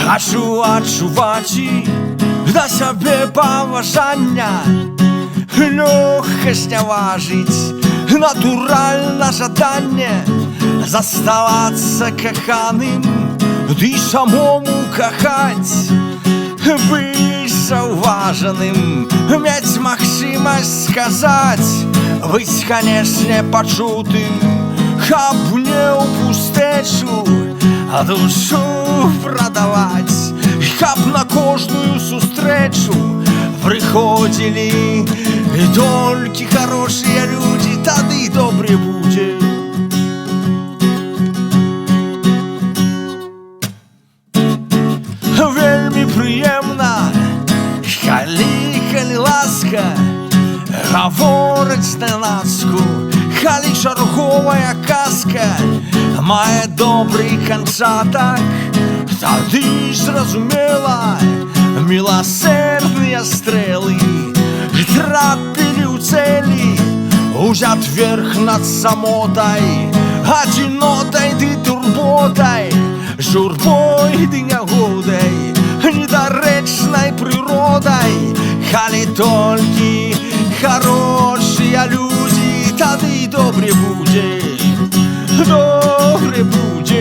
Хачу адчуваць да сябе паважання, лёгкасць не важыць, натуральна жаданне заставацца каханым ды самому кахаць, быць заўважаным, мець магчымасць сказаць, быць, канешне, пачутым, каб не ў пустэчу душу прадаваць, каб на кожную сустрэчу прыходзілі толькі хорошыя людзі, тады добре будзе. Вельмі прыемна, калі ласка гавораць зненацку, калі чарговая казка мае добры канчатак, тады зразумела, міласэрныя стрэлы трапілі ў цэлі, узят верх над самотай, адзінотай ды турботай, журбой ды нягодай, недарэчнай прыродай. Калі толькі хорошыя людзі, тады добре будзе, добре будзе.